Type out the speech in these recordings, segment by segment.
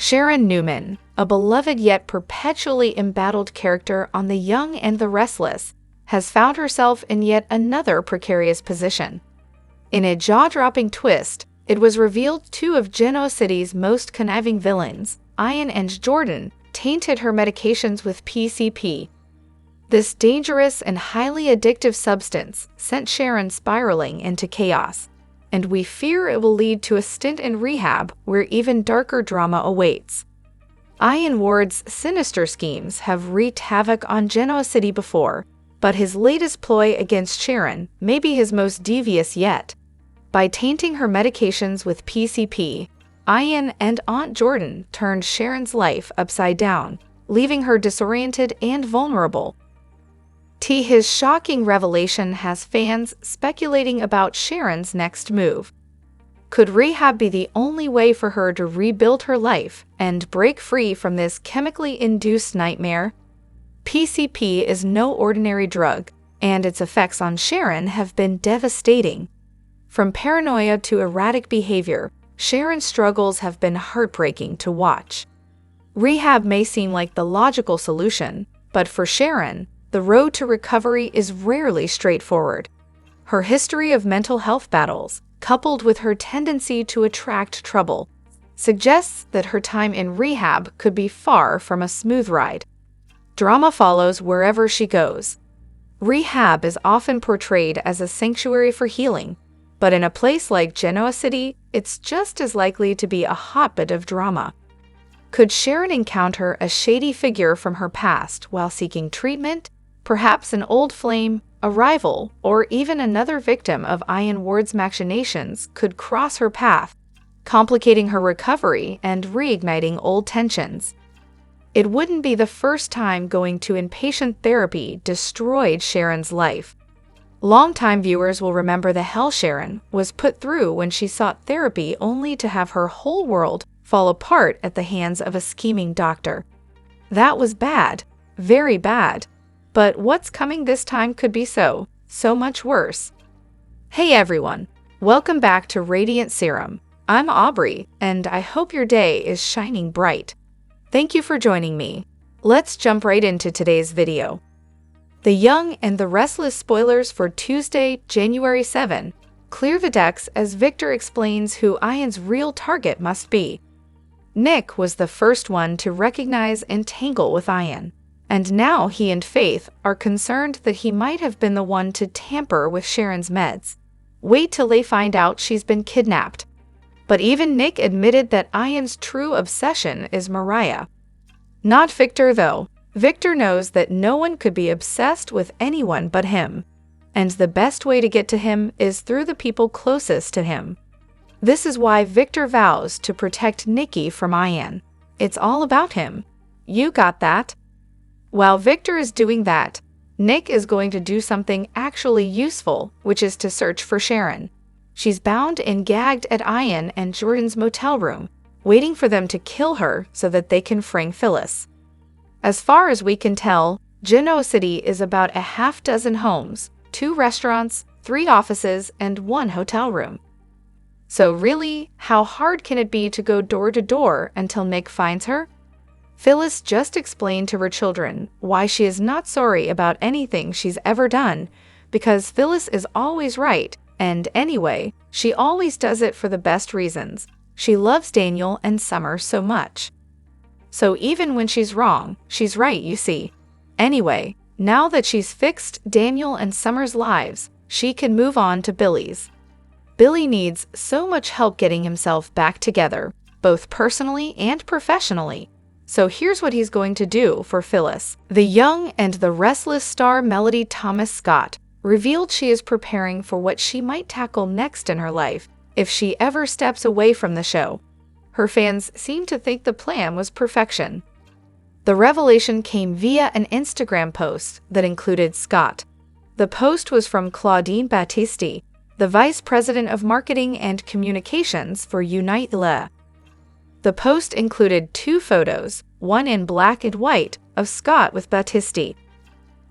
Sharon Newman, a beloved yet perpetually embattled character on The Young and the Restless, has found herself in yet another precarious position. In a jaw-dropping twist, it was revealed two of Genoa City's most conniving villains, Ian and Jordan, tainted her medications with PCP. This dangerous and highly addictive substance sent Sharon spiraling into chaos, and we fear it will lead to a stint in rehab where even darker drama awaits. Ian Ward's sinister schemes have wreaked havoc on Genoa City before, but his latest ploy against Sharon may be his most devious yet. By tainting her medications with PCP, Ian and Aunt Jordan turned Sharon's life upside down, leaving her disoriented and vulnerable. His shocking revelation has fans speculating about Sharon's next move. Could rehab be the only way for her to rebuild her life and break free from this chemically induced nightmare? PCP is no ordinary drug, and its effects on Sharon have been devastating. From paranoia to erratic behavior, Sharon's struggles have been heartbreaking to watch. Rehab may seem like the logical solution, but for Sharon, the road to recovery is rarely straightforward. Her history of mental health battles, coupled with her tendency to attract trouble, suggests that her time in rehab could be far from a smooth ride. Drama follows wherever she goes. Rehab is often portrayed as a sanctuary for healing, but in a place like Genoa City, it's just as likely to be a hotbed of drama. Could Sharon encounter a shady figure from her past while seeking treatment? Perhaps an old flame, a rival, or even another victim of Ian Ward's machinations could cross her path, complicating her recovery and reigniting old tensions. It wouldn't be the first time going to inpatient therapy destroyed Sharon's life. Longtime viewers will remember the hell Sharon was put through when she sought therapy only to have her whole world fall apart at the hands of a scheming doctor. That was bad, very bad. But what's coming this time could be so much worse. Hey everyone, welcome back to Radiant Serum. I'm Aubrey, and I hope your day is shining bright. Thank you for joining me. Let's jump right into today's video. The Young and the Restless spoilers for Tuesday, January 7, clear the decks as Victor explains who Ian's real target must be. Nick was the first one to recognize and tangle with Ian, and now he and Faith are concerned that he might have been the one to tamper with Sharon's meds. Wait till they find out she's been kidnapped. But even Nick admitted that Ian's true obsession is Mariah. Not Victor, though. Victor knows that no one could be obsessed with anyone but him, and the best way to get to him is through the people closest to him. This is why Victor vows to protect Nikki from Ian. It's all about him. You got that? While Victor is doing that, Nick is going to do something actually useful, which is to search for Sharon. She's bound and gagged at Ian and Jordan's motel room, waiting for them to kill her so that they can frame Phyllis. As far as we can tell, Genoa City is about a half-dozen homes, 2 restaurants, 3 offices, and 1 hotel room. So really, how hard can it be to go door to door until Nick finds her? Phyllis just explained to her children why she is not sorry about anything she's ever done, because Phyllis is always right, and anyway, she always does it for the best reasons. She loves Daniel and Summer so much. So even when she's wrong, she's right, you see. Anyway, now that she's fixed Daniel and Summer's lives, she can move on to Billy's. Billy needs so much help getting himself back together, both personally and professionally. So here's what he's going to do for Phyllis. The Young and the Restless star Melody Thomas Scott revealed she is preparing for what she might tackle next in her life if she ever steps away from the show. Her fans seem to think the plan was perfection. The revelation came via an Instagram post that included Scott. The post was from Claudine Battisti, the Vice President of Marketing and Communications for Unite Le. The post included 2 photos, one in black and white, of Scott with Battisti.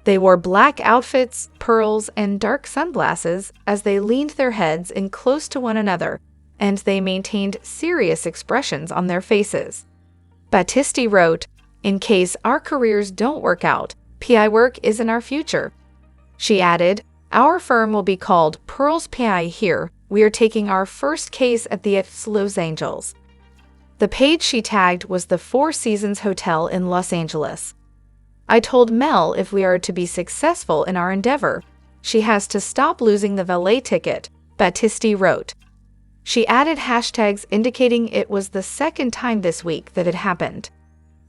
They wore black outfits, pearls, and dark sunglasses as they leaned their heads in close to one another, and they maintained serious expressions on their faces. Battisti wrote, "In case our careers don't work out, PI work is in our future." She added, "Our firm will be called Pearls PI here. We are taking our first case at the Los Angeles." The page she tagged was the Four Seasons Hotel in Los Angeles. "I told Mel if we are to be successful in our endeavor, she has to stop losing the valet ticket," Battisti wrote. She added hashtags indicating it was the second time this week that it happened.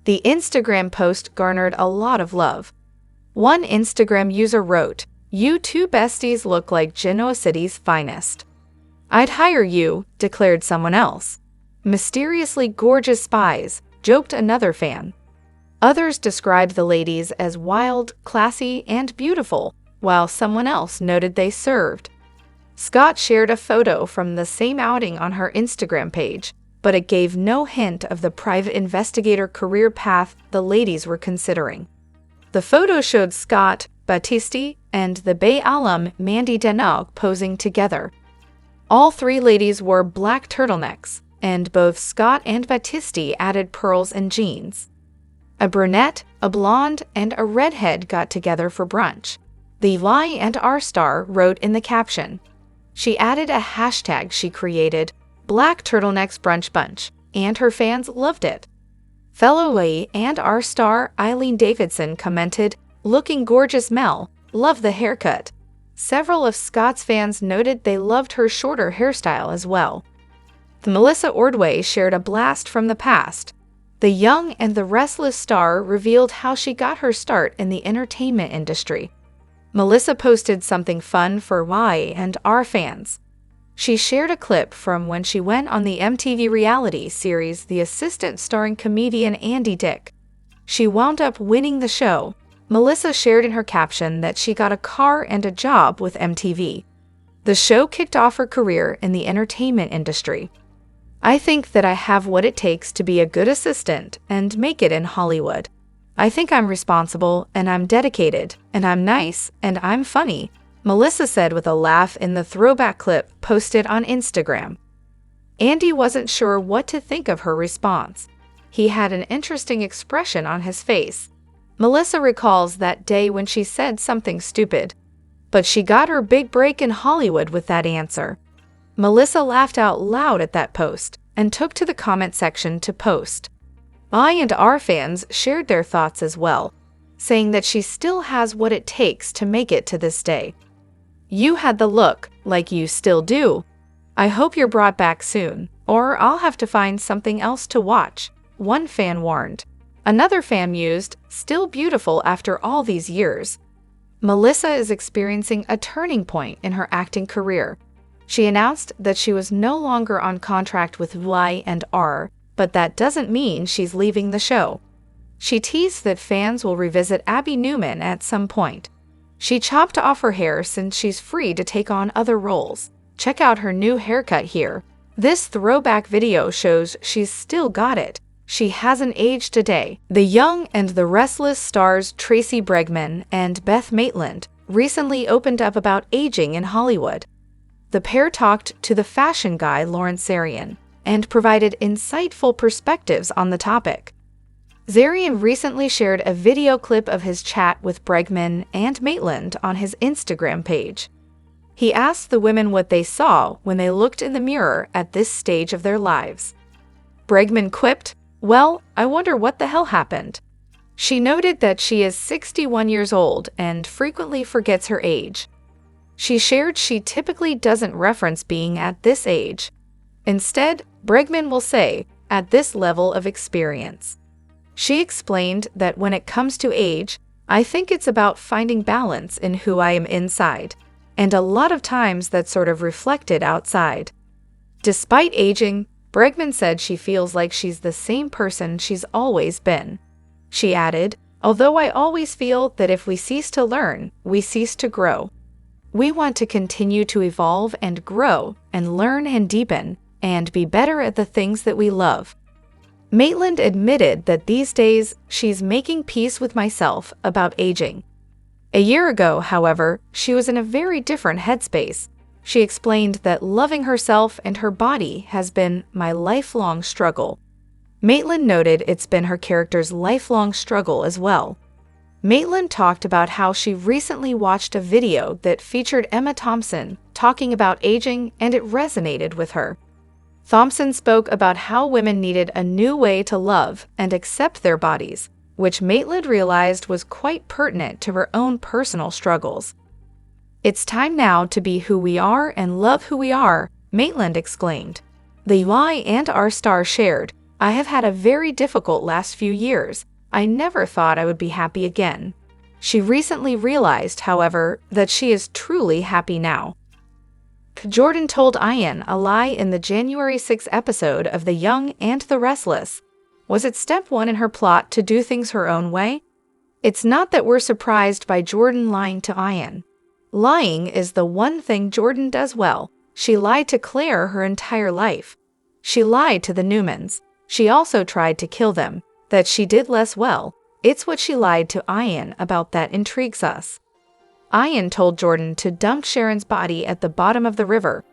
The Instagram post garnered a lot of love. One Instagram user wrote, "You two besties look like Genoa City's finest." "I'd hire you," declared someone else. "Mysteriously gorgeous spies," joked another fan. Others described the ladies as wild, classy, and beautiful, while someone else noted they served. Scott shared a photo from the same outing on her Instagram page, but it gave no hint of the private investigator career path the ladies were considering. The photo showed Scott, Battisti, and the Bay alum Mandy Denog posing together. All three ladies wore black turtlenecks, and both Scott and Battisti added pearls and jeans. A brunette, a blonde, and a redhead got together for brunch. The Y&R star wrote in the caption. She added a hashtag she created, Black Turtlenecks Brunch Bunch, and her fans loved it. Fellow Y&R star Eileen Davidson commented, "Looking gorgeous Mel, love the haircut." Several of Scott's fans noted they loved her shorter hairstyle as well. The Melissa Ordway shared a blast from the past. The Young and the Restless star revealed how she got her start in the entertainment industry. Melissa posted something fun for Y&R fans. She shared a clip from when she went on the MTV reality series The Assistant starring comedian Andy Dick. She wound up winning the show. Melissa shared in her caption that she got a car and a job with MTV. The show kicked off her career in the entertainment industry. "I think that I have what it takes to be a good assistant and make it in Hollywood. I think I'm responsible, and I'm dedicated, and I'm nice, and I'm funny," Melissa said with a laugh in the throwback clip posted on Instagram. Andy wasn't sure what to think of her response. He had an interesting expression on his face. Melissa recalls that day when she said something stupid. But she got her big break in Hollywood with that answer. Melissa laughed out loud at that post and took to the comment section to post. Y&R fans shared their thoughts as well, saying that she still has what it takes to make it to this day. "You had the look, like you still do. I hope you're brought back soon, or I'll have to find something else to watch," one fan warned. Another fan mused, "Still beautiful after all these years." Melissa is experiencing a turning point in her acting career. She announced that she was no longer on contract with Y&R, but that doesn't mean she's leaving the show. She teased that fans will revisit Abby Newman at some point. She chopped off her hair since she's free to take on other roles. Check out her new haircut here. This throwback video shows she's still got it. She hasn't aged a day. The Young and the Restless stars Tracy Bregman and Beth Maitland recently opened up about aging in Hollywood. The pair talked to the fashion guy Lawrence Zarian and provided insightful perspectives on the topic. Zarian recently shared a video clip of his chat with Bregman and Maitland on his Instagram page. He asked the women what they saw when they looked in the mirror at this stage of their lives. Bregman quipped, "Well, I wonder what the hell happened." She noted that she is 61 years old and frequently forgets her age. She shared she typically doesn't reference being at this age. Instead, Bregman will say, "at this level of experience." She explained that when it comes to age, "I think it's about finding balance in who I am inside, and a lot of times that's sort of reflected outside." Despite aging, Bregman said she feels like she's the same person she's always been. She added, "Although I always feel that if we cease to learn, we cease to grow. We want to continue to evolve and grow and learn and deepen and be better at the things that we love." Maitland admitted that these days she's making peace with myself about aging. A year ago, however, she was in a very different headspace. She explained that loving herself and her body has been my lifelong struggle. Maitland noted it's been her character's lifelong struggle as well. Maitland talked about how she recently watched a video that featured Emma Thompson talking about aging, and it resonated with her. Thompson spoke about how women needed a new way to love and accept their bodies, which Maitland realized was quite pertinent to her own personal struggles. "It's time now to be who we are and love who we are," Maitland exclaimed. The UI and our star shared, "I have had a very difficult last few years. I never thought I would be happy again." She recently realized, however, that she is truly happy now. Jordan told Ian a lie in the January 6 episode of The Young and the Restless. Was it step one in her plot to do things her own way? It's not that we're surprised by Jordan lying to Ian. Lying is the one thing Jordan does well. She lied to Claire her entire life. She lied to the Newmans. She also tried to kill them. That she did less well. It's what she lied to Ian about that intrigues us. Ian told Jordan to dump Sharon's body at the bottom of the river.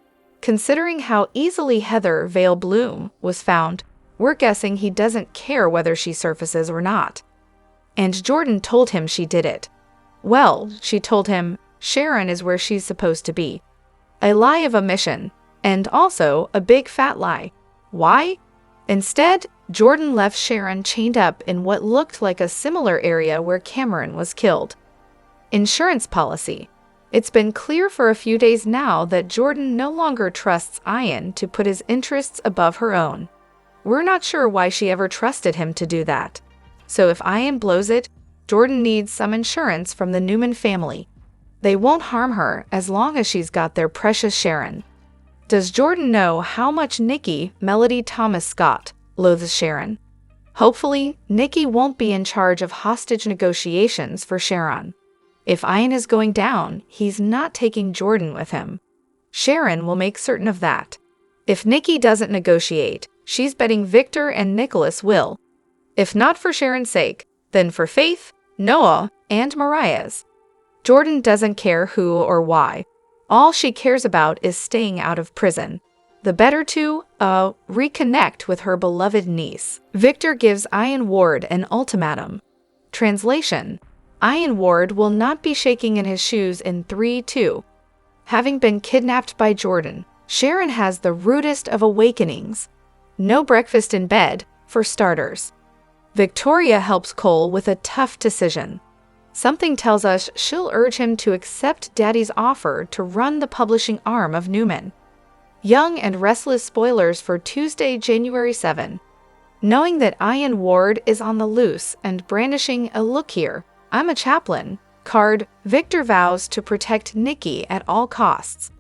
Considering how easily Heather Vale Bloom was found, we're guessing he doesn't care whether she surfaces or not. And Jordan told him she did it. Well, she told him Sharon is where she's supposed to be. A lie of omission, and also a big fat lie. Why? Instead, Jordan left Sharon chained up in what looked like a similar area where Cameron was killed. Insurance policy. It's been clear for a few days now that Jordan no longer trusts Ian to put his interests above her own. We're not sure why she ever trusted him to do that. So if Ian blows it, Jordan needs some insurance from the Newman family. They won't harm her as long as she's got their precious Sharon. Does Jordan know how much Nikki, Melody Thomas Scott, loathes Sharon? Hopefully, Nikki won't be in charge of hostage negotiations for Sharon. If Ian is going down, he's not taking Jordan with him. Sharon will make certain of that. If Nikki doesn't negotiate, she's betting Victor and Nicholas will. If not for Sharon's sake, then for Faith, Noah, and Mariah's. Jordan doesn't care who or why. All she cares about is staying out of prison. The better to, reconnect with her beloved niece. Victor gives Ian Ward an ultimatum. Translation: Ian Ward will not be shaking in his shoes in 3-2. Having been kidnapped by Jordan, Sharon has the rudest of awakenings. No breakfast in bed, for starters. Victoria helps Cole with a tough decision. Something tells us she'll urge him to accept Daddy's offer to run the publishing arm of Newman. Young and Restless spoilers for Tuesday, January 7. Knowing that Ian Ward is on the loose and brandishing a "look here, I'm a chaplain" card, Victor vows to protect Nikki at all costs.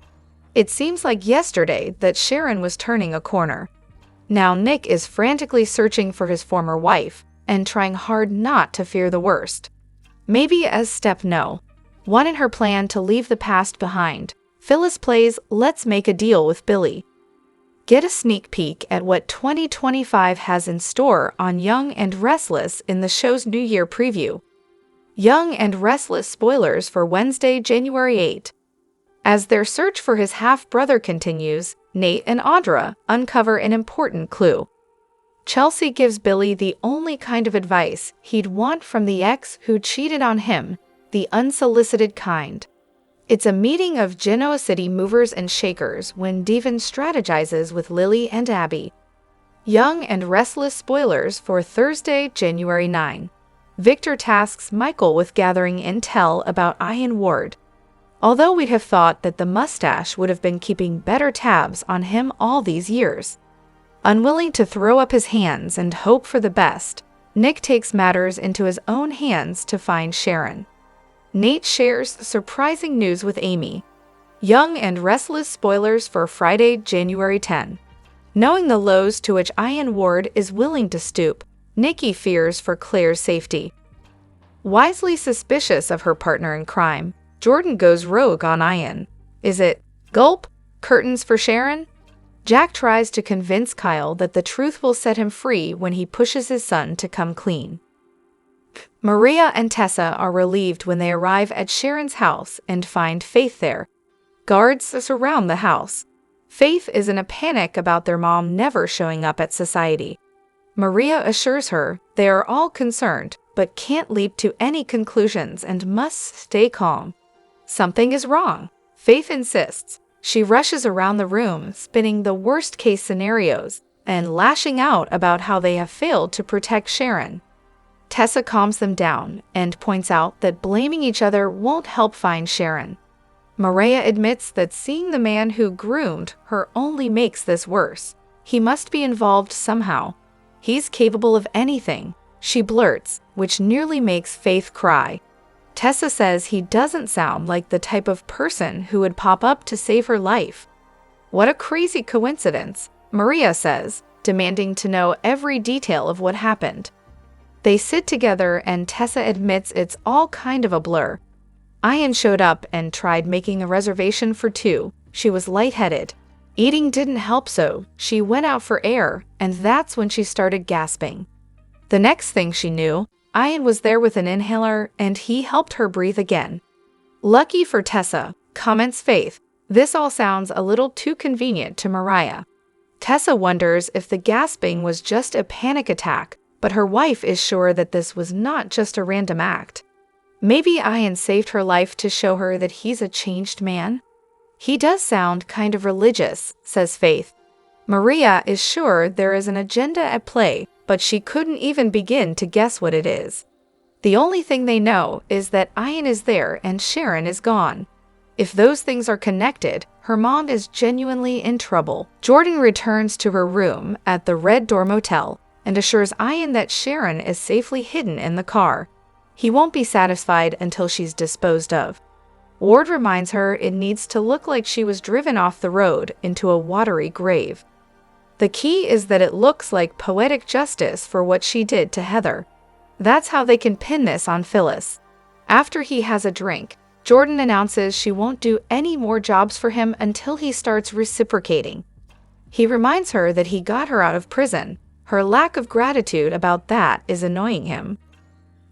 It seems like yesterday that Sharon was turning a corner. Now Nick is frantically searching for his former wife and trying hard not to fear the worst. Maybe as step no. One in her plan to leave the past behind, Phyllis plays Let's Make a Deal with Billy. Get a sneak peek at what 2025 has in store on Young and Restless in the show's New Year preview. Young and Restless spoilers for Wednesday, January 8. As their search for his half-brother continues, Nate and Audra uncover an important clue. Chelsea gives Billy the only kind of advice he'd want from the ex who cheated on him, the unsolicited kind. It's a meeting of Genoa City movers and shakers when Devon strategizes with Lily and Abby. Young and Restless spoilers for Thursday, January 9. Victor tasks Michael with gathering intel about Ian Ward. Although we'd have thought that the mustache would have been keeping better tabs on him all these years. Unwilling to throw up his hands and hope for the best, Nick takes matters into his own hands to find Sharon. Nate shares surprising news with Amy. Young and Restless spoilers for Friday, January 10. Knowing the lows to which Ian Ward is willing to stoop, Nikki fears for Claire's safety. Wisely suspicious of her partner in crime, Jordan goes rogue on Ian. Is it, gulp, curtains for Sharon? Jack tries to convince Kyle that the truth will set him free when he pushes his son to come clean. Maria and Tessa are relieved when they arrive at Sharon's house and find Faith there. Guards surround the house. Faith is in a panic about their mom never showing up at society. Maria assures her they are all concerned, but can't leap to any conclusions and must stay calm. Something is wrong, Faith insists. She rushes around the room, spinning the worst-case scenarios and lashing out about how they have failed to protect Sharon. Tessa calms them down and points out that blaming each other won't help find Sharon. Maria admits that seeing the man who groomed her only makes this worse. He must be involved somehow. He's capable of anything, she blurts, which nearly makes Faith cry. Tessa says he doesn't sound like the type of person who would pop up to save her life. What a crazy coincidence, Maria says, demanding to know every detail of what happened. They sit together and Tessa admits it's all kind of a blur. Ian showed up and tried making a reservation for 2. She was lightheaded. Eating didn't help, so she went out for air, and that's when she started gasping. The next thing she knew, Ian was there with an inhaler and he helped her breathe again. Lucky for Tessa, comments Faith. This all sounds a little too convenient to Maria. Tessa wonders if the gasping was just a panic attack, but her wife is sure that this was not just a random act. Maybe Ian saved her life to show her that he's a changed man? He does sound kind of religious, says Faith. Maria is sure there is an agenda at play, but she couldn't even begin to guess what it is. The only thing they know is that Ian is there and Sharon is gone. If those things are connected, her mom is genuinely in trouble. Jordan returns to her room at the Red Door Motel and assures Ian that Sharon is safely hidden in the car. He won't be satisfied until she's disposed of. Ward reminds her it needs to look like she was driven off the road into a watery grave. The key is that it looks like poetic justice for what she did to Heather. That's how they can pin this on Phyllis. After he has a drink, Jordan announces she won't do any more jobs for him until he starts reciprocating. He reminds her that he got her out of prison. Her lack of gratitude about that is annoying him.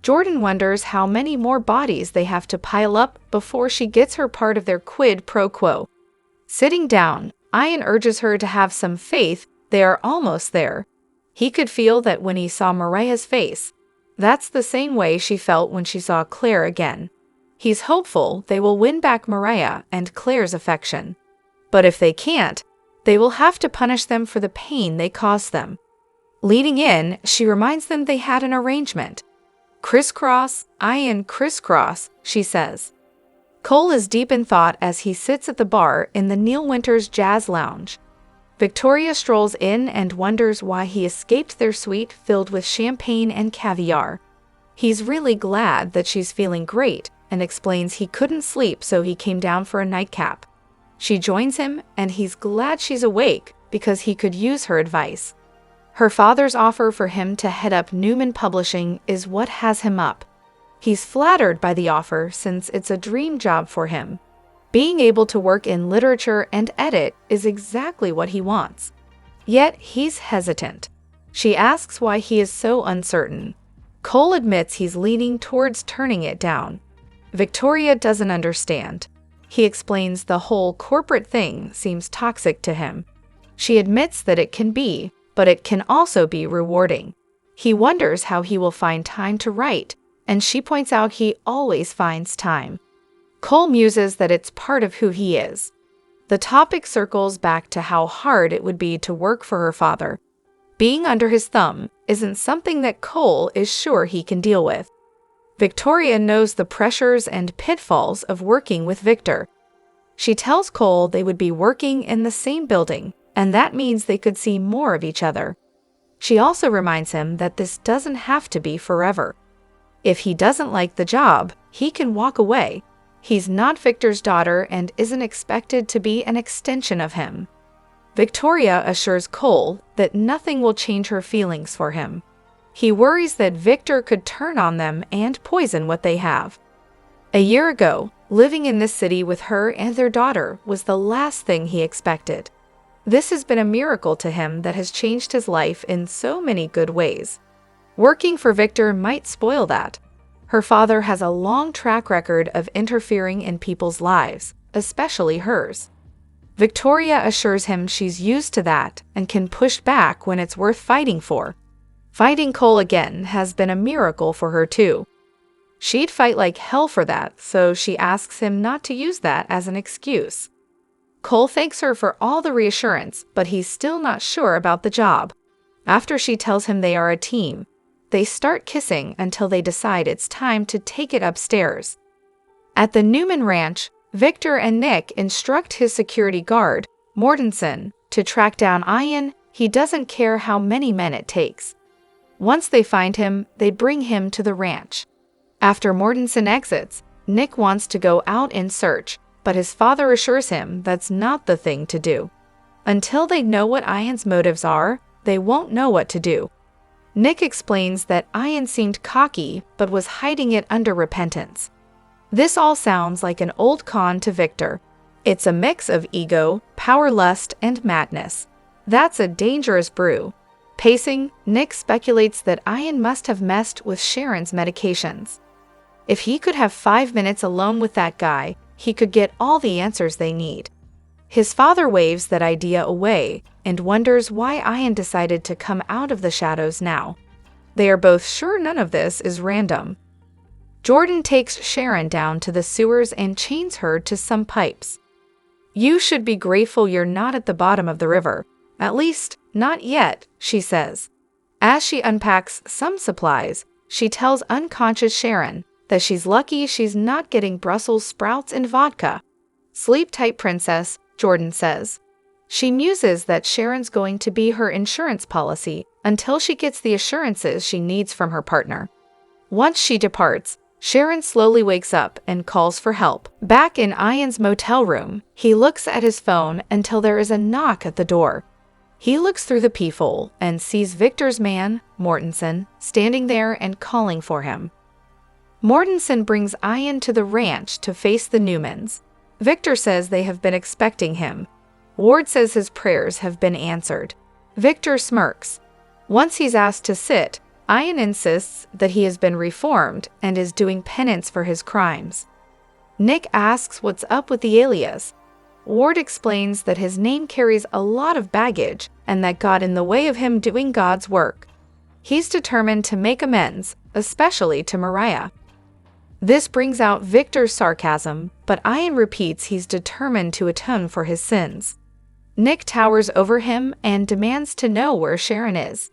Jordan wonders how many more bodies they have to pile up before she gets her part of their quid pro quo. Sitting down, Ian urges her to have some faith. They are almost there. He could feel that when he saw Maria's face. That's the same way she felt when she saw Claire again. He's hopeful they will win back Maria and Claire's affection. But if they can't, they will have to punish them for the pain they caused them. Leading in, she reminds them they had an arrangement. Crisscross, Ian crisscross, she says. Cole is deep in thought as he sits at the bar in the Neil Winters Jazz Lounge. Victoria strolls in and wonders why he escaped their suite filled with champagne and caviar. He's really glad that she's feeling great and explains he couldn't sleep, so he came down for a nightcap. She joins him and he's glad she's awake because he could use her advice. Her father's offer for him to head up Newman Publishing is what has him up. He's flattered by the offer since it's a dream job for him. Being able to work in literature and edit is exactly what he wants. Yet he's hesitant. She asks why he is so uncertain. Cole admits he's leaning towards turning it down. Victoria doesn't understand. He explains the whole corporate thing seems toxic to him. She admits that it can be, but it can also be rewarding. He wonders how he will find time to write, and she points out he always finds time. Cole muses that it's part of who he is. The topic circles back to how hard it would be to work for her father. Being under his thumb isn't something that Cole is sure he can deal with. Victoria knows the pressures and pitfalls of working with Victor. She tells Cole they would be working in the same building, and that means they could see more of each other. She also reminds him that this doesn't have to be forever. If he doesn't like the job, he can walk away. He's not Victor's daughter and isn't expected to be an extension of him. Victoria assures Cole that nothing will change her feelings for him. He worries that Victor could turn on them and poison what they have. A year ago, living in this city with her and their daughter was the last thing he expected. This has been a miracle to him that has changed his life in so many good ways. Working for Victor might spoil that. Her father has a long track record of interfering in people's lives, especially hers. Victoria assures him she's used to that and can push back when it's worth fighting for. Fighting Cole again has been a miracle for her too. She'd fight like hell for that, so she asks him not to use that as an excuse. Cole thanks her for all the reassurance, but he's still not sure about the job. After she tells him they are a team, they start kissing until they decide it's time to take it upstairs. At the Newman Ranch, Victor and Nick instruct his security guard, Mortensen, to track down Ian. He doesn't care how many men it takes. Once they find him, they bring him to the ranch. After Mortensen exits, Nick wants to go out in search, but his father assures him that's not the thing to do. Until they know what Ian's motives are, they won't know what to do. Nick explains that Ian seemed cocky but was hiding it under repentance. This all sounds like an old con to Victor. It's a mix of ego, power lust, and madness. That's a dangerous brew. Pacing, Nick speculates that Ian must have messed with Sharon's medications. If he could have 5 minutes alone with that guy, he could get all the answers they need. His father waves that idea away and wonders why Ian decided to come out of the shadows now. They are both sure none of this is random. Jordan takes Sharon down to the sewers and chains her to some pipes. "You should be grateful you're not at the bottom of the river. At least, not yet," she says. As she unpacks some supplies, she tells unconscious Sharon that she's lucky she's not getting Brussels sprouts and vodka. "Sleep tight, princess," Jordan says. She muses that Sharon's going to be her insurance policy until she gets the assurances she needs from her partner. Once she departs, Sharon slowly wakes up and calls for help. Back in Ian's motel room, he looks at his phone until there is a knock at the door. He looks through the peephole and sees Victor's man, Mortensen, standing there and calling for him. Mortensen brings Ian to the ranch to face the Newmans. Victor says they have been expecting him. Ward says his prayers have been answered. Victor smirks. Once he's asked to sit, Ian insists that he has been reformed and is doing penance for his crimes. Nick asks what's up with the alias. Ward explains that his name carries a lot of baggage and that got in the way of him doing God's work. He's determined to make amends, especially to Mariah. This brings out Victor's sarcasm, but Ian repeats he's determined to atone for his sins. Nick towers over him and demands to know where Sharon is.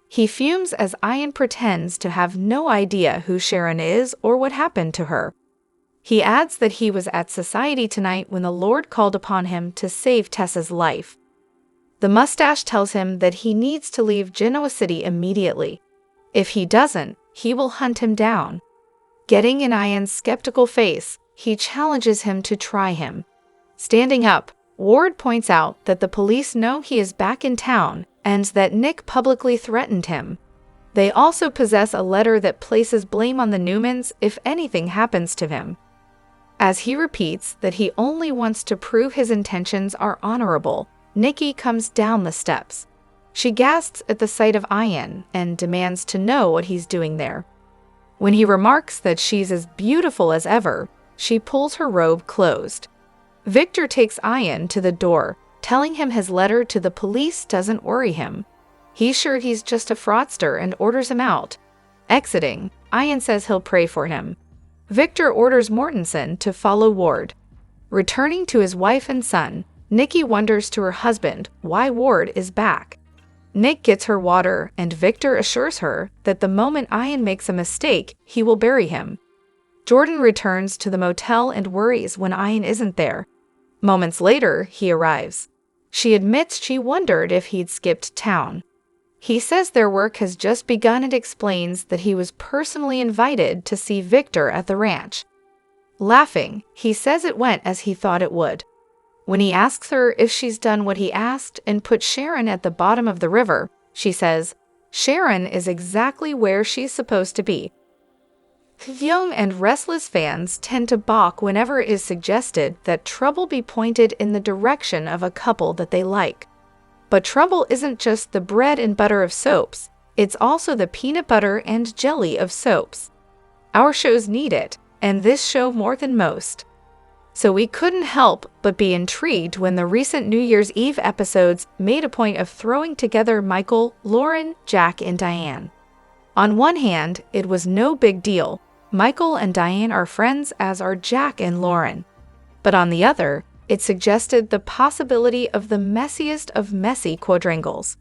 He fumes as Ian pretends to have no idea who Sharon is or what happened to her. He adds that he was at society tonight when the Lord called upon him to save Tessa's life. The mustache tells him that he needs to leave Genoa City immediately. If he doesn't, he will hunt him down. Getting in Ian's skeptical face, he challenges him to try him. Standing up, Ward points out that the police know he is back in town and that Nick publicly threatened him. They also possess a letter that places blame on the Newmans if anything happens to him. As he repeats that he only wants to prove his intentions are honorable, Nikki comes down the steps. She gasps at the sight of Ian and demands to know what he's doing there. When he remarks that she's as beautiful as ever, she pulls her robe closed. Victor takes Ian to the door, telling him his letter to the police doesn't worry him. He's sure he's just a fraudster and orders him out. Exiting, Ian says he'll pray for him. Victor orders Mortensen to follow Ward. Returning to his wife and son, Nikki wonders to her husband why Ward is back. Nick gets her water and Victor assures her that the moment Ian makes a mistake, he will bury him. Jordan returns to the motel and worries when Ian isn't there. Moments later, he arrives. She admits she wondered if he'd skipped town. He says their work has just begun and explains that he was personally invited to see Victor at the ranch. Laughing, he says it went as he thought it would. When he asks her if she's done what he asked and put Sharon at the bottom of the river, she says, Sharon is exactly where she's supposed to be. Young and Restless fans tend to balk whenever it is suggested that trouble be pointed in the direction of a couple that they like. But trouble isn't just the bread and butter of soaps, it's also the peanut butter and jelly of soaps. Our shows need it, and this show more than most. So we couldn't help but be intrigued when the recent New Year's Eve episodes made a point of throwing together Michael, Lauren, Jack, and Diane. On one hand, it was no big deal. Michael and Diane are friends, as are Jack and Lauren. But on the other, it suggested the possibility of the messiest of messy quadrangles.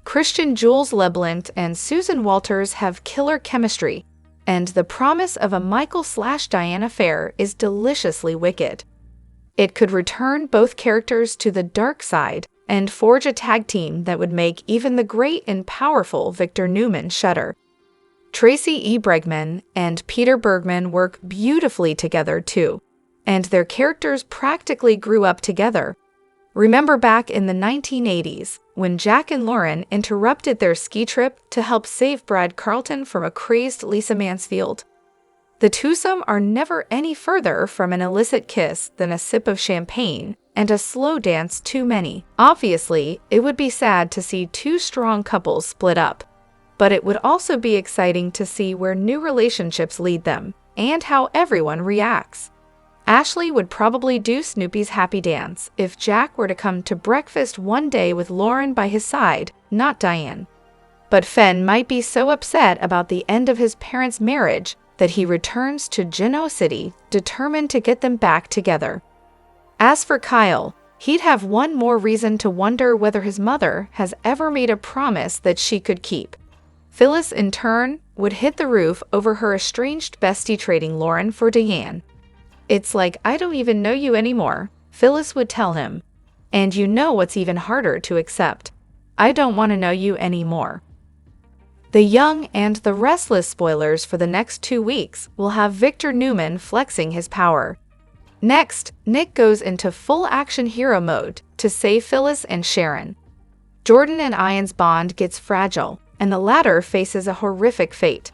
Christian Jules Leblanc and Susan Walters have killer chemistry, and the promise of a Michael/Diane affair is deliciously wicked. It could return both characters to the dark side and forge a tag team that would make even the great and powerful Victor Newman shudder. Tracy E. Bregman and Peter Bergman work beautifully together too, and their characters practically grew up together. Remember back in the 1980s, when Jack and Lauren interrupted their ski trip to help save Brad Carlton from a crazed Lisa Mansfield? The twosome are never any further from an illicit kiss than a sip of champagne and a slow dance too many. Obviously, it would be sad to see two strong couples split up, but it would also be exciting to see where new relationships lead them and how everyone reacts. Ashley would probably do Snoopy's happy dance if Jack were to come to breakfast one day with Lauren by his side, not Diane. But Fenn might be so upset about the end of his parents' marriage that he returns to Genoa City, determined to get them back together. As for Kyle, he'd have one more reason to wonder whether his mother has ever made a promise that she could keep. Phyllis, in turn, would hit the roof over her estranged bestie trading Lauren for Diane. "It's like I don't even know you anymore," Phyllis would tell him. "And you know what's even harder to accept? I don't want to know you anymore." The Young and the Restless spoilers for the next 2 weeks will have Victor Newman flexing his power. Next, Nick goes into full action hero mode to save Phyllis and Sharon. Jordan and Ian's bond gets fragile, and the latter faces a horrific fate.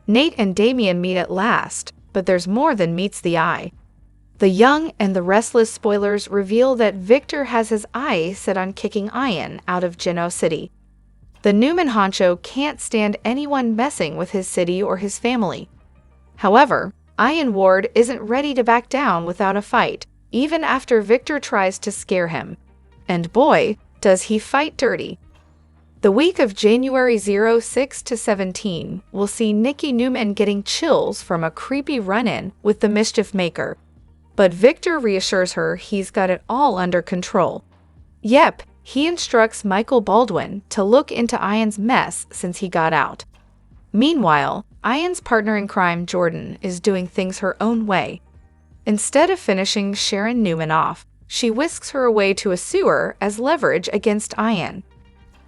Nate and Damien meet at last, but there's more than meets the eye. The Young and the Restless spoilers reveal that Victor has his eye set on kicking Ian out of Genoa City. The Newman honcho can't stand anyone messing with his city or his family. However, Ian Ward isn't ready to back down without a fight, even after Victor tries to scare him. And boy, does he fight dirty. The week of January 6 to 17 will see Nikki Newman getting chills from a creepy run-in with the Mischief Maker. But Victor reassures her he's got it all under control. Yep, he instructs Michael Baldwin to look into Ian's mess since he got out. Meanwhile, Ian's partner in crime, Jordan, is doing things her own way. Instead of finishing Sharon Newman off, she whisks her away to a sewer as leverage against Ian.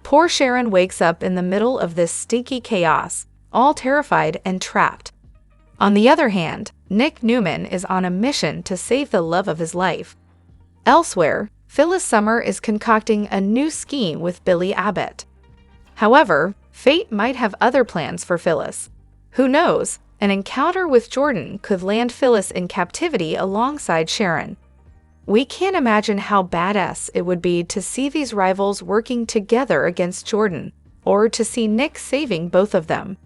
Poor Sharon wakes up in the middle of this stinky chaos, all terrified and trapped. On the other hand, Nick Newman is on a mission to save the love of his life. Elsewhere, Phyllis Summer is concocting a new scheme with Billy Abbott. However, fate might have other plans for Phyllis. Who knows, an encounter with Jordan could land Phyllis in captivity alongside Sharon. We can't imagine how badass it would be to see these rivals working together against Jordan, or to see Nick saving both of them.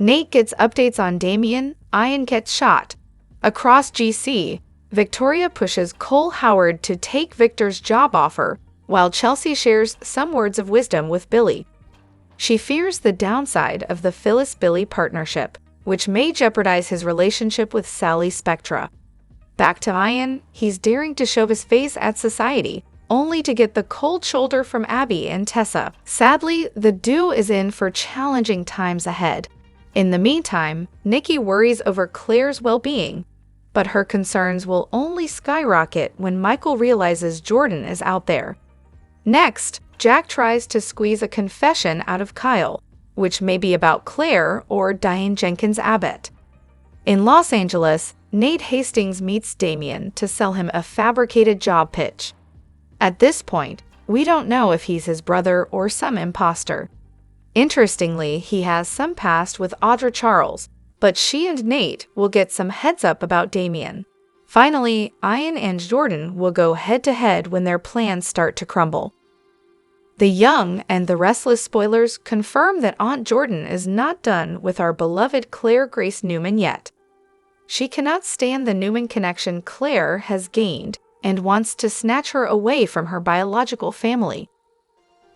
Nate gets updates on Damien, Ian gets shot. Across GC, Victoria pushes Cole Howard to take Victor's job offer, while Chelsea shares some words of wisdom with Billy. She fears the downside of the Phyllis-Billy partnership, which may jeopardize his relationship with Sally Spectra. Back to Ian, he's daring to show his face at society, only to get the cold shoulder from Abby and Tessa. Sadly, the duo is in for challenging times ahead. In the meantime, Nikki worries over Claire's well-being, but her concerns will only skyrocket when Michael realizes Jordan is out there. Next, Jack tries to squeeze a confession out of Kyle, which may be about Claire or Diane Jenkins Abbott. In Los Angeles, Nate Hastings meets Damien to sell him a fabricated job pitch. At this point, we don't know if he's his brother or some imposter. Interestingly, he has some past with Audra Charles, but she and Nate will get some heads up about Damien. Finally, Ian and Jordan will go head-to-head when their plans start to crumble. The Young and the Restless spoilers confirm that Aunt Jordan is not done with our beloved Claire Grace Newman yet. she cannot stand the Newman connection Claire has gained and wants to snatch her away from her biological family.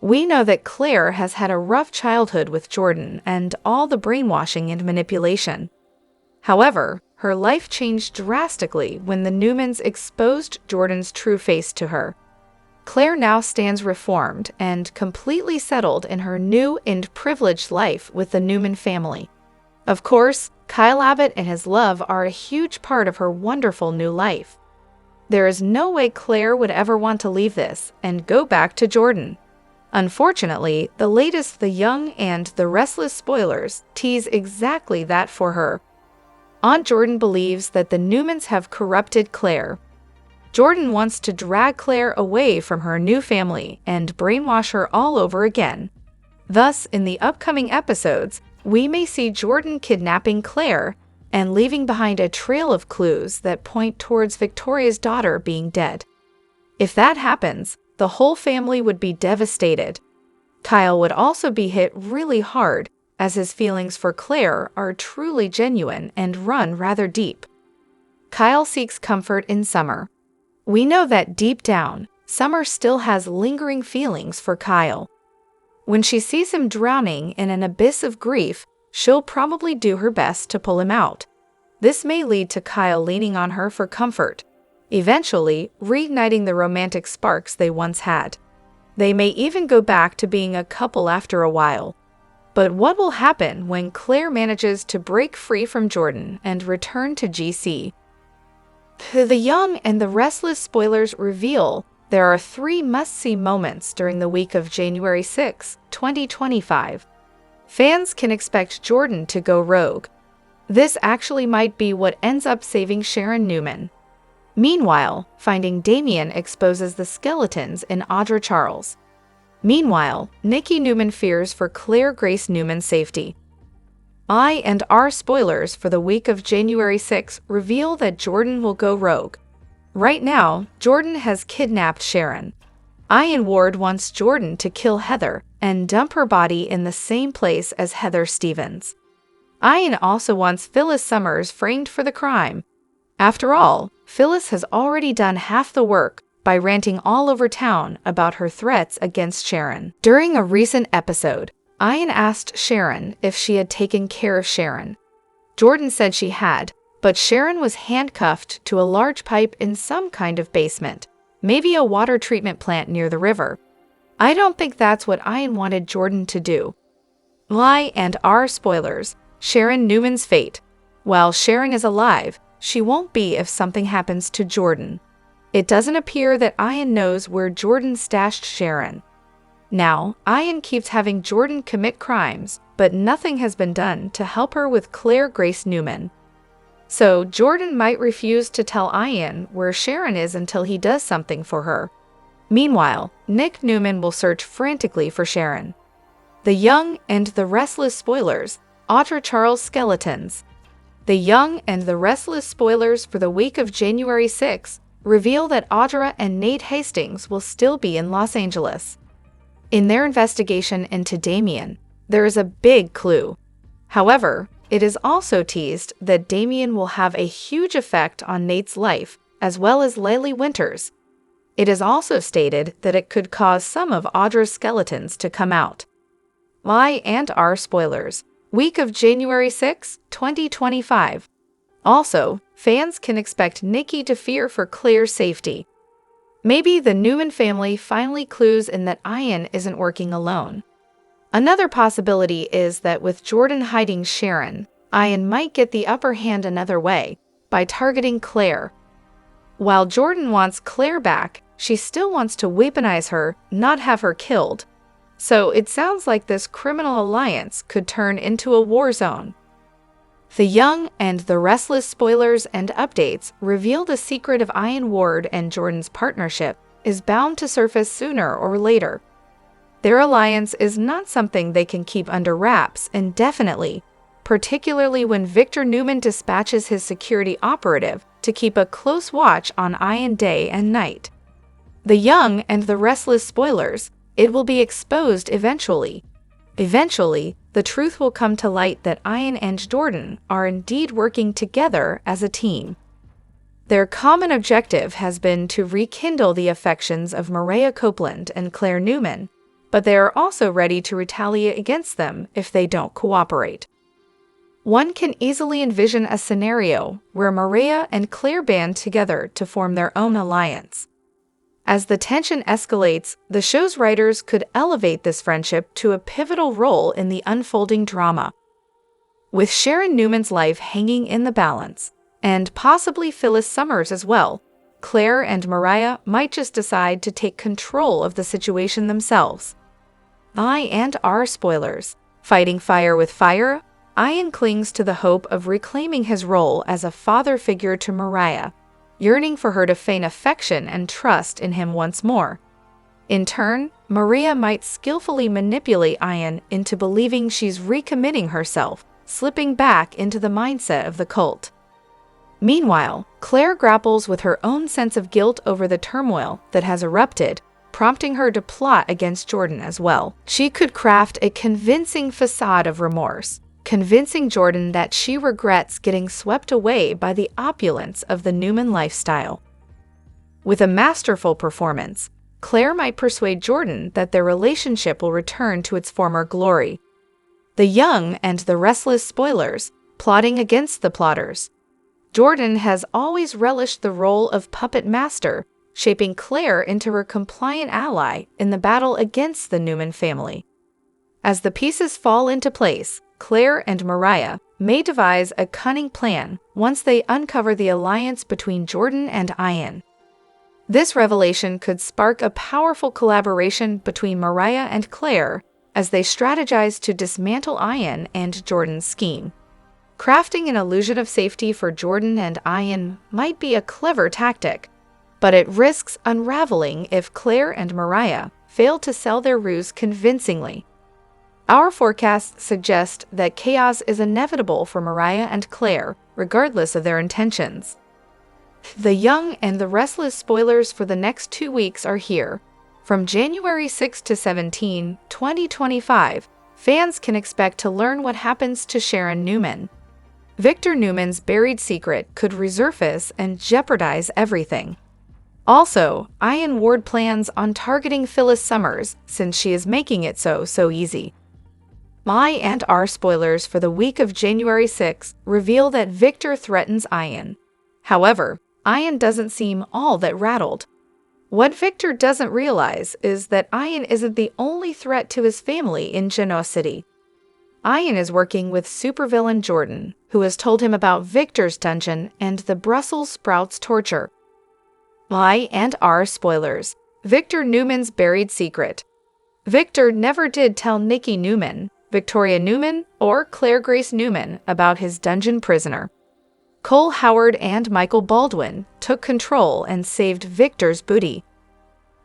We know that Claire has had a rough childhood with Jordan and all the brainwashing and manipulation. However, her life changed drastically when the Newmans exposed Jordan's true face to her. Claire now stands reformed and completely settled in her new and privileged life with the Newman family. Of course, Kyle Abbott and his love are a huge part of her wonderful new life. There is no way Claire would ever want to leave this and go back to Jordan. Unfortunately, the latest The Young and the Restless spoilers tease exactly that for her. Aunt Jordan believes that the Newmans have corrupted Claire. Jordan wants to drag Claire away from her new family and brainwash her all over again. Thus, in the upcoming episodes, we may see Jordan kidnapping Claire and leaving behind a trail of clues that point towards Victoria's daughter being dead. If that happens, the whole family would be devastated. Kyle would also be hit really hard, as his feelings for Claire are truly genuine and run rather deep. Kyle seeks comfort in Summer. We know that deep down, Summer still has lingering feelings for Kyle. When she sees him drowning in an abyss of grief, she'll probably do her best to pull him out. This may lead to Kyle leaning on her for comfort, eventually reigniting the romantic sparks they once had. They may even go back to being a couple after a while. But what will happen when Claire manages to break free from Jordan and return to GC? The Young and the Restless spoilers reveal there are 3 must-see moments during the week of January 6, 2025. Fans can expect Jordan to go rogue. This actually might be what ends up saving Sharon Newman. Meanwhile, finding Damien exposes the skeletons in Audra Charles. Meanwhile, Nikki Newman fears for Claire Grace Newman's safety. I&R spoilers for the week of January 6 reveal that Jordan will go rogue. Right now, Jordan has kidnapped Sharon. Ian Ward wants Jordan to kill Heather and dump her body in the same place as Heather Stevens. Ian also wants Phyllis Summers framed for the crime. After all, Phyllis has already done half the work by ranting all over town about her threats against Sharon. During a recent episode, Ian asked Sharon if she had taken care of Sharon. Jordan said she had, but Sharon was handcuffed to a large pipe in some kind of basement, maybe a water treatment plant near the river. I don't think that's what Ian wanted Jordan to do. I&R spoilers, Sharon Newman's fate. While Sharon is alive, she won't be if something happens to Jordan. It doesn't appear that Ian knows where Jordan stashed Sharon. Now, Ian keeps having Jordan commit crimes, but nothing has been done to help her with Claire Grace Newman. So, Jordan might refuse to tell Ian where Sharon is until he does something for her. Meanwhile, Nick Newman will search frantically for Sharon. The Young and the Restless spoilers, Audra Charles skeletons. The Young and the Restless spoilers for the week of January 6 reveal that Audra and Nate Hastings will still be in Los Angeles. In their investigation into Damien, there is a big clue. However, it is also teased that Damien will have a huge effect on Nate's life, as well as Laylee Winters. It is also stated that it could cause some of Audra's skeletons to come out. I&R spoilers, week of January 6, 2025. Also, fans can expect Nikki to fear for Claire's safety. Maybe the Newman family finally clues in that Ian isn't working alone. Another possibility is that with Jordan hiding Sharon, Ian might get the upper hand another way, by targeting Claire. While Jordan wants Claire back, she still wants to weaponize her, not have her killed. So it sounds like this criminal alliance could turn into a war zone. The Young and the Restless spoilers and updates reveal the secret of Ian Ward and Jordan's partnership is bound to surface sooner or later. Their alliance is not something they can keep under wraps indefinitely, particularly when Victor Newman dispatches his security operative to keep a close watch on Ian day and night. The Young and the Restless spoilers, it will be exposed eventually. Eventually, the truth will come to light that Ian and Jordan are indeed working together as a team. Their common objective has been to rekindle the affections of Maria Copeland and Claire Newman, but they are also ready to retaliate against them if they don't cooperate. One can easily envision a scenario where Maria and Claire band together to form their own alliance. As the tension escalates, the show's writers could elevate this friendship to a pivotal role in the unfolding drama. With Sharon Newman's life hanging in the balance, and possibly Phyllis Summers as well, Claire and Mariah might just decide to take control of the situation themselves. I&R spoilers. Fighting fire with fire, Ian clings to the hope of reclaiming his role as a father figure to Mariah, yearning for her to feign affection and trust in him once more. In turn, Maria might skillfully manipulate Ian into believing she's recommitting herself, slipping back into the mindset of the cult. Meanwhile, Claire grapples with her own sense of guilt over the turmoil that has erupted, prompting her to plot against Jordan as well. She could craft a convincing facade of remorse, convincing Jordan that she regrets getting swept away by the opulence of the Newman lifestyle. With a masterful performance, Claire might persuade Jordan that their relationship will return to its former glory. The young and the restless spoilers, plotting against the plotters. Jordan has always relished the role of puppet master, shaping Claire into her compliant ally in the battle against the Newman family. As the pieces fall into place, Claire and Mariah may devise a cunning plan once they uncover the alliance between Jordan and Ian. This revelation could spark a powerful collaboration between Mariah and Claire as they strategize to dismantle Ian and Jordan's scheme. Crafting an illusion of safety for Jordan and Ian might be a clever tactic, but it risks unraveling if Claire and Mariah fail to sell their ruse convincingly. Our forecasts suggest that chaos is inevitable for Mariah and Claire, regardless of their intentions. The young and the restless spoilers for the next 2 weeks are here. From January 6 to 17, 2025, fans can expect to learn what happens to Sharon Newman. Victor Newman's buried secret could resurface and jeopardize everything. Also, Ian Ward plans on targeting Phyllis Summers since she is making it so easy. I&R spoilers for the week of January 6 reveal that Victor threatens Ian. However, Ian doesn't seem all that rattled. What Victor doesn't realize is that Ian isn't the only threat to his family in Genoa City. Ian is working with supervillain Jordan, who has told him about Victor's dungeon and the Brussels sprouts torture. I&R spoilers. Victor Newman's buried secret. Victor never did tell Nikki Newman, Victoria Newman, or Claire Grace Newman about his dungeon prisoner. Cole Howard and Michael Baldwin took control and saved Victor's booty.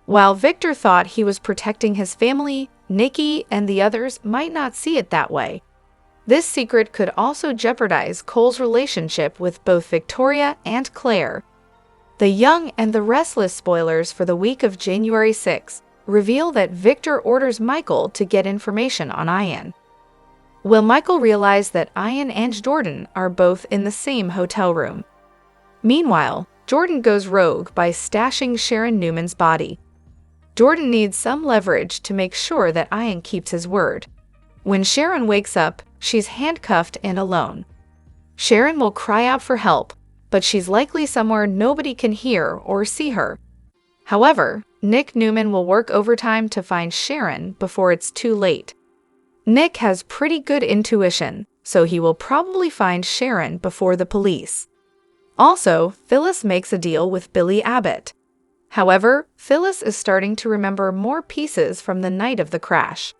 While Victor thought he was protecting his family, Nikki and the others might not see it that way. This secret could also jeopardize Cole's relationship with both Victoria and Claire. The young and the restless spoilers for the week of January 6 reveal that Victor orders Michael to get information on Ian. Will Michael realize that Ian and Jordan are both in the same hotel room? Meanwhile, Jordan goes rogue by stashing Sharon Newman's body. Jordan needs some leverage to make sure that Ian keeps his word. When Sharon wakes up, she's handcuffed and alone. Sharon will cry out for help, but she's likely somewhere nobody can hear or see her. However, Nick Newman will work overtime to find Sharon before it's too late. Nick has pretty good intuition, so he will probably find Sharon before the police. Also, Phyllis makes a deal with Billy Abbott. However, Phyllis is starting to remember more pieces from the night of the crash.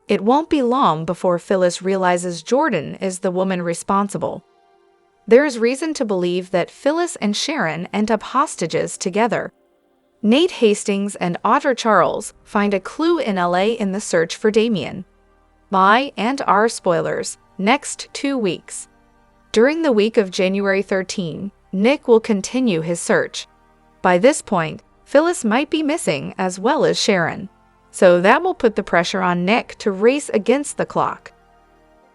It won't be long before Phyllis realizes Jordan is the woman responsible. There is reason to believe that Phyllis and Sharon end up hostages together. Nate Hastings and Audra Charles find a clue in LA in the search for Damien. I&R spoilers, next 2 weeks. During the week of January 13, Nick will continue his search. By this point, Phyllis might be missing as well as Sharon. so that will put the pressure on Nick to race against the clock.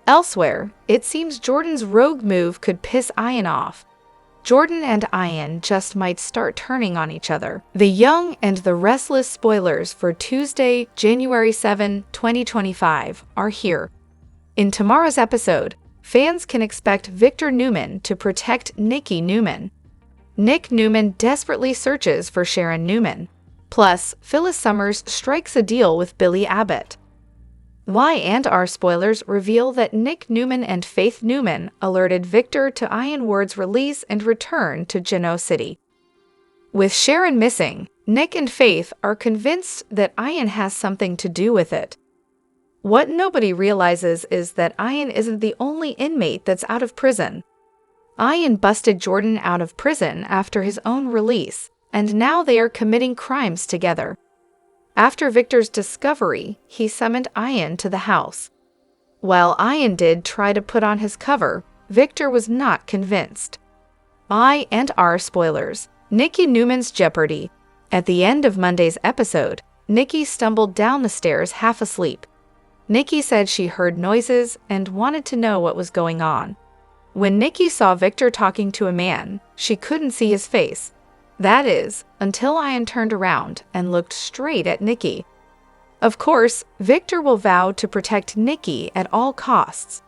Elsewhere, it seems Jordan's rogue move could piss Ian off. Jordan and Ian just might start turning on each other. The Young and the Restless spoilers for Tuesday, January 7, 2025 are here. In tomorrow's episode, fans can expect Victor Newman to protect Nikki Newman. Nick Newman desperately searches for Sharon Newman. Plus, Phyllis Summers strikes a deal with Billy Abbott. Y&R spoilers reveal that Nick Newman and Faith Newman alerted Victor to Ian Ward's release and return to Genoa City. With Sharon missing, Nick and Faith are convinced that Ian has something to do with it. What nobody realizes is that Ian isn't the only inmate that's out of prison. Ian busted Jordan out of prison after his own release, and now they are committing crimes together. After Victor's discovery, he summoned Ian to the house. While Ian did try to put on his cover, Victor was not convinced. Y&R spoilers. Nikki Newman's jeopardy. At the end of Monday's episode, Nikki stumbled down the stairs half asleep. Nikki said she heard noises and wanted to know what was going on. When Nikki saw Victor talking to a man, she couldn't see his face. That is, until Ian turned around and looked straight at Nikki. Of course, Victor will vow to protect Nikki at all costs.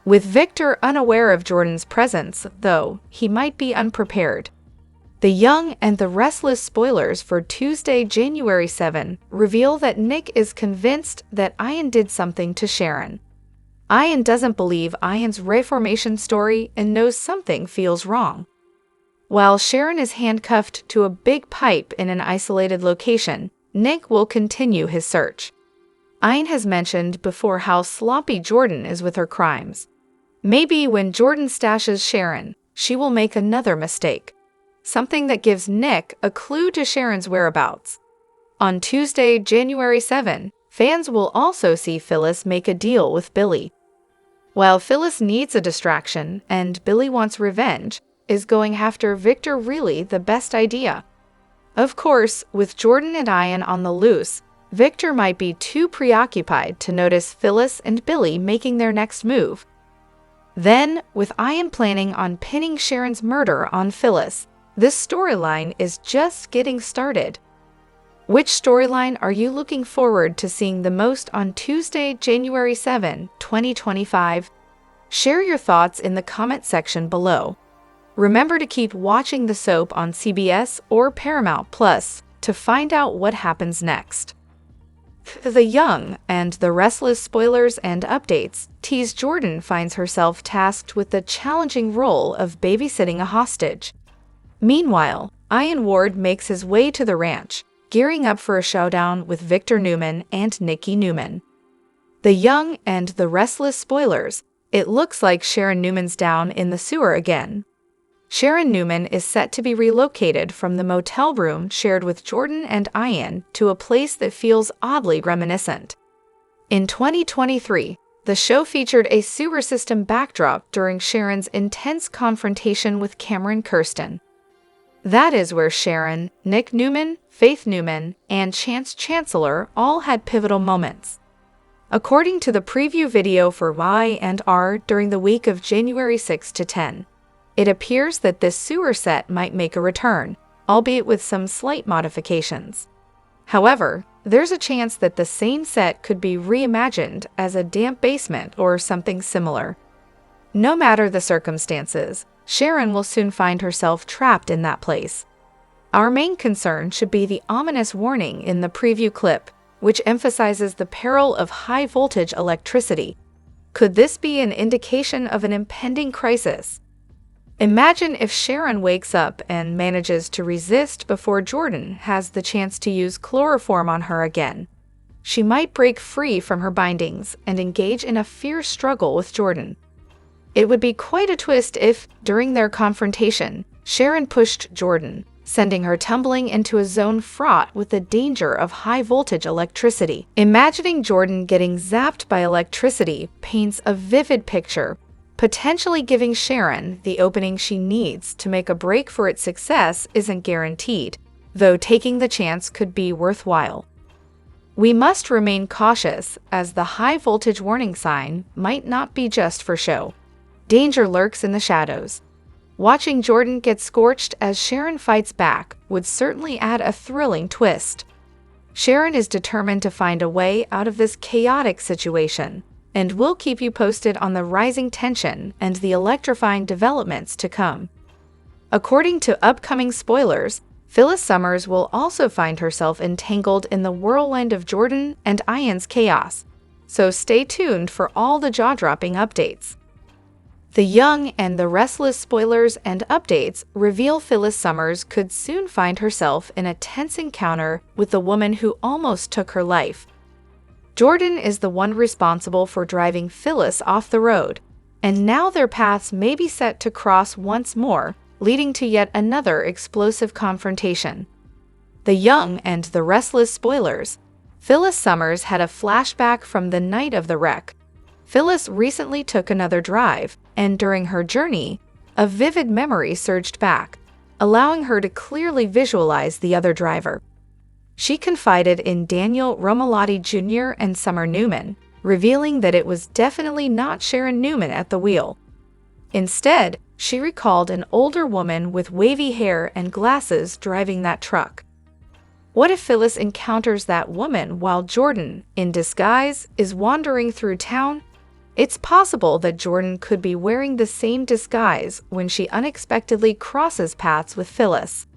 With Victor unaware of Jordan's presence, though, he might be unprepared. The Young and the Restless spoilers for Tuesday, January 7 reveal that Nick is convinced that Ian did something to Sharon. Ian doesn't believe Ian's reformation story and knows something feels wrong. While Sharon is handcuffed to a big pipe in an isolated location, Nick will continue his search. Ian has mentioned before how sloppy Jordan is with her crimes. Maybe when Jordan stashes Sharon, she will make another mistake. Something that gives Nick a clue to Sharon's whereabouts. On Tuesday, January 7, fans will also see Phyllis make a deal with Billy. While Phyllis needs a distraction and Billy wants revenge, is going after Victor really the best idea? Of course, with Jordan and Ian on the loose, Victor might be too preoccupied to notice Phyllis and Billy making their next move. Then, with Ian planning on pinning Sharon's murder on Phyllis, this storyline is just getting started. Which storyline are you looking forward to seeing the most on Tuesday, January 7, 2025? Share your thoughts in the comment section below. Remember to keep watching the soap on CBS or Paramount Plus to find out what happens next. The Young and the Restless spoilers and updates tease Jordan finds herself tasked with the challenging role of babysitting a hostage. Meanwhile, Ian Ward makes his way to the ranch, gearing up for a showdown with Victor Newman and Nikki Newman. The Young and the Restless spoilers. It looks like Sharon Newman's down in the sewer again. Sharon Newman is set to be relocated from the motel room shared with Jordan and Ian to a place that feels oddly reminiscent. In 2023, the show featured a sewer system backdrop during Sharon's intense confrontation with Cameron Kirsten. That is where Sharon, Nick Newman, Faith Newman, and Chance Chancellor all had pivotal moments. According to the preview video for Y&R during the week of January 6 to 10, it appears that this sewer set might make a return, albeit with some slight modifications. However, there's a chance that the same set could be reimagined as a damp basement or something similar. No matter the circumstances, Sharon will soon find herself trapped in that place. Our main concern should be the ominous warning in the preview clip, which emphasizes the peril of high-voltage electricity. Could this be an indication of an impending crisis? Imagine if Sharon wakes up and manages to resist before Jordan has the chance to use chloroform on her again. She might break free from her bindings and engage in a fierce struggle with Jordan. It would be quite a twist if, during their confrontation, Sharon pushed Jordan, sending her tumbling into a zone fraught with the danger of high-voltage electricity. Imagining Jordan getting zapped by electricity paints a vivid picture, potentially giving Sharon the opening she needs to make a break for its success isn't guaranteed, though taking the chance could be worthwhile. We must remain cautious, as the high-voltage warning sign might not be just for show. Danger lurks in the shadows. Watching Jordan get scorched as Sharon fights back would certainly add a thrilling twist. Sharon is determined to find a way out of this chaotic situation, and we'll keep you posted on the rising tension and the electrifying developments to come. According to upcoming spoilers, Phyllis Summers will also find herself entangled in the whirlwind of Jordan and Ian's chaos, so stay tuned for all the jaw-dropping updates. The Young and the Restless spoilers and updates reveal Phyllis Summers could soon find herself in a tense encounter with the woman who almost took her life. Jordan is the one responsible for driving Phyllis off the road, and now their paths may be set to cross once more, leading to yet another explosive confrontation. The Young and the Restless spoilers. Phyllis Summers had a flashback from the night of the wreck. Phyllis recently took another drive, and during her journey, a vivid memory surged back, allowing her to clearly visualize the other driver. She confided in Daniel Romalotti Jr. and Summer Newman, revealing that it was definitely not Sharon Newman at the wheel. Instead, she recalled an older woman with wavy hair and glasses driving that truck. What if Phyllis encounters that woman while Jordan, in disguise, is wandering through town? It's possible that Jordan could be wearing the same disguise when she unexpectedly crosses paths with Phyllis.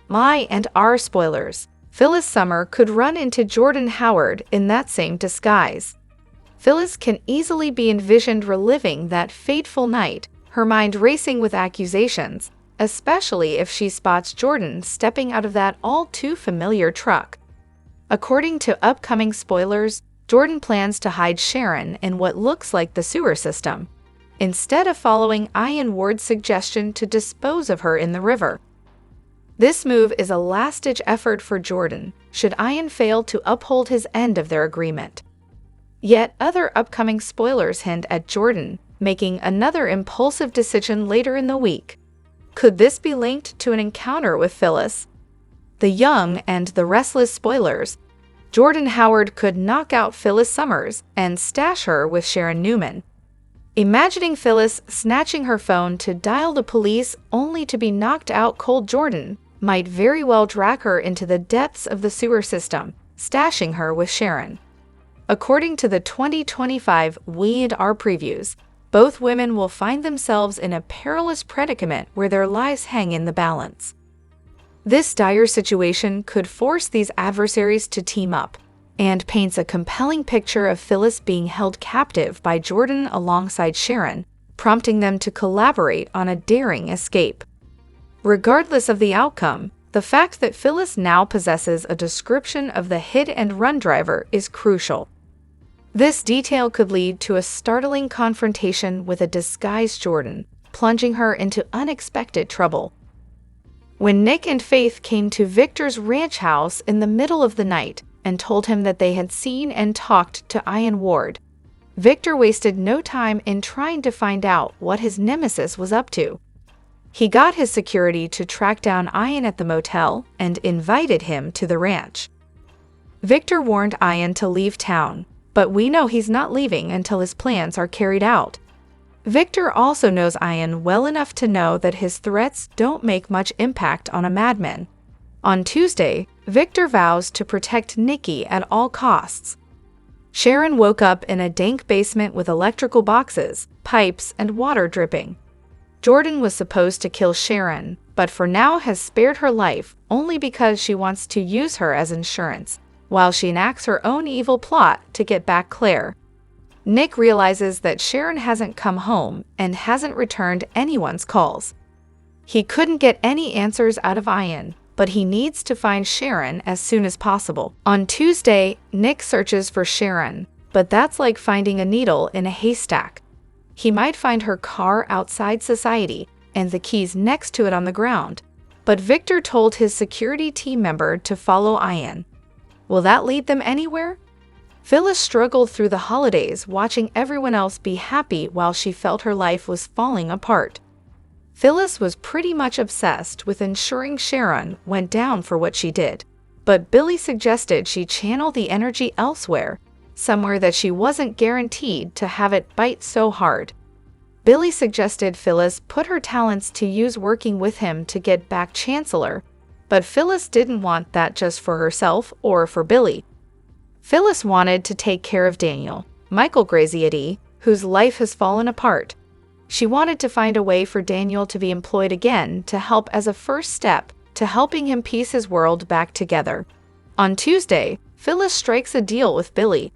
My and our spoilers. Phyllis Summer could run into Jordan Howard in that same disguise. Phyllis can easily be envisioned reliving that fateful night, her mind racing with accusations, especially if she spots Jordan stepping out of that all-too-familiar truck. According to upcoming spoilers, Jordan plans to hide Sharon in what looks like the sewer system, instead of following Ian Ward's suggestion to dispose of her in the river. This move is a last-ditch effort for Jordan, should Ian fail to uphold his end of their agreement. Yet other upcoming spoilers hint at Jordan making another impulsive decision later in the week. Could this be linked to an encounter with Phyllis? The Young and the Restless spoilers. Jordan Howard could knock out Phyllis Summers and stash her with Sharon Newman. Imagining Phyllis snatching her phone to dial the police only to be knocked out cold, Jordan might very well drag her into the depths of the sewer system, stashing her with Sharon. According to the 2025 We and Our previews, both women will find themselves in a perilous predicament where their lives hang in the balance. This dire situation could force these adversaries to team up, and paints a compelling picture of Phyllis being held captive by Jordan alongside Sharon, prompting them to collaborate on a daring escape. Regardless of the outcome, the fact that Phyllis now possesses a description of the hit-and-run driver is crucial. This detail could lead to a startling confrontation with a disguised Jordan, plunging her into unexpected trouble. When Nick and Faith came to Victor's ranch house in the middle of the night and told him that they had seen and talked to Ian Ward, Victor wasted no time in trying to find out what his nemesis was up to. He got his security to track down Ian at the motel and invited him to the ranch. Victor warned Ian to leave town, but we know he's not leaving until his plans are carried out. Victor also knows Ian well enough to know that his threats don't make much impact on a madman. On Tuesday, Victor vows to protect Nikki at all costs. Sharon woke up in a dank basement with electrical boxes, pipes, and water dripping. Jordan was supposed to kill Sharon, but for now has spared her life only because she wants to use her as insurance, while she enacts her own evil plot to get back Claire. Nick realizes that Sharon hasn't come home and hasn't returned anyone's calls. He couldn't get any answers out of Ian, but he needs to find Sharon as soon as possible. On Tuesday, Nick searches for Sharon, but that's like finding a needle in a haystack. He might find her car outside society and the keys next to it on the ground, but Victor told his security team member to follow Ian. Will that lead them anywhere? Phyllis struggled through the holidays watching everyone else be happy while she felt her life was falling apart. Phyllis was pretty much obsessed with ensuring Sharon went down for what she did, but Billy suggested she channel the energy elsewhere, somewhere that she wasn't guaranteed to have it bite so hard. Billy suggested Phyllis put her talents to use working with him to get back Chancellor, but Phyllis didn't want that just for herself or for Billy. Phyllis wanted to take care of Daniel, Michael Graziati, whose life has fallen apart. She wanted to find a way for Daniel to be employed again to help as a first step to helping him piece his world back together. On Tuesday, Phyllis strikes a deal with Billy.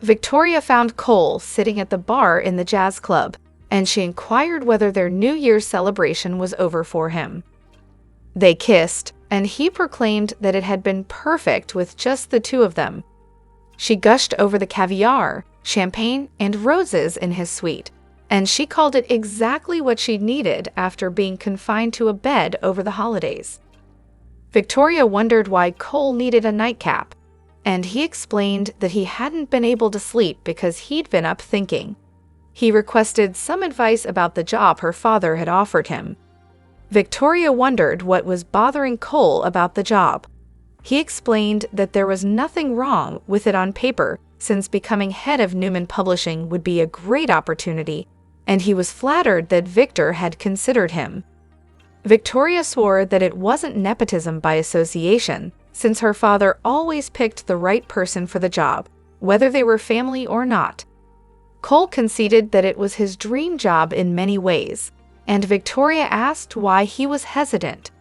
Victoria found Cole sitting at the bar in the jazz club, and she inquired whether their New Year's celebration was over for him. They kissed, and he proclaimed that it had been perfect with just the two of them. She gushed over the caviar, champagne, and roses in his suite, and she called it exactly what she needed after being confined to a bed over the holidays. Victoria wondered why Cole needed a nightcap, and he explained that he hadn't been able to sleep because he'd been up thinking. He requested some advice about the job her father had offered him. Victoria wondered what was bothering Cole about the job. He explained that there was nothing wrong with it on paper, since becoming head of Newman Publishing would be a great opportunity, and he was flattered that Victor had considered him. Victoria swore that it wasn't nepotism by association, since her father always picked the right person for the job, whether they were family or not. Cole conceded that it was his dream job in many ways, and Victoria asked why he was hesitant.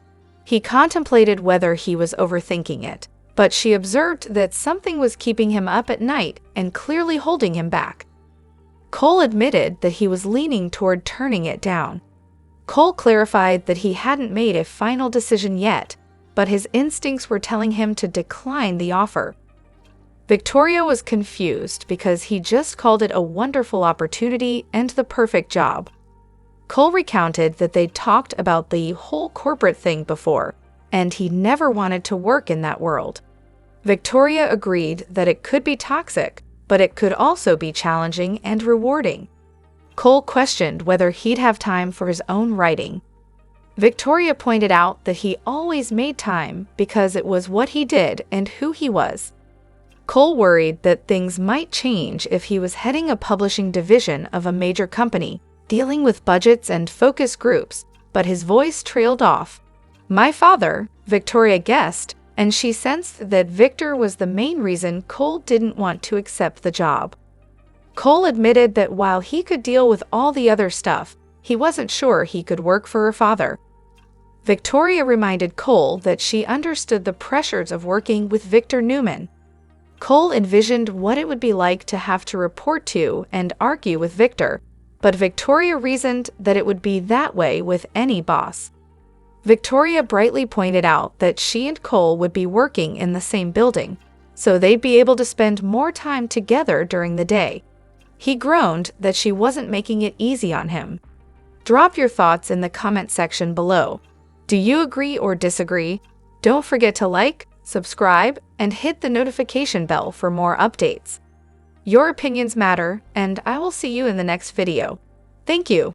He contemplated whether he was overthinking it, but she observed that something was keeping him up at night and clearly holding him back. Cole admitted that he was leaning toward turning it down. Cole clarified that he hadn't made a final decision yet, but his instincts were telling him to decline the offer. Victoria was confused because he just called it a wonderful opportunity and the perfect job. Cole recounted that they'd talked about the whole corporate thing before, and he never wanted to work in that world. Victoria agreed that it could be toxic, but it could also be challenging and rewarding. Cole questioned whether he'd have time for his own writing. Victoria pointed out that he always made time because it was what he did and who he was. Cole worried that things might change if he was heading a publishing division of a major company, dealing with budgets and focus groups, but his voice trailed off. "My father," Victoria guessed, and she sensed that Victor was the main reason Cole didn't want to accept the job. Cole admitted that while he could deal with all the other stuff, he wasn't sure he could work for her father. Victoria reminded Cole that she understood the pressures of working with Victor Newman. Cole envisioned what it would be like to have to report to and argue with Victor, but Victoria reasoned that it would be that way with any boss. Victoria brightly pointed out that she and Cole would be working in the same building, so they'd be able to spend more time together during the day. He groaned that she wasn't making it easy on him. Drop your thoughts in the comment section below. Do you agree or disagree? Don't forget to like, subscribe, and hit the notification bell for more updates. Your opinions matter, and I will see you in the next video. Thank you.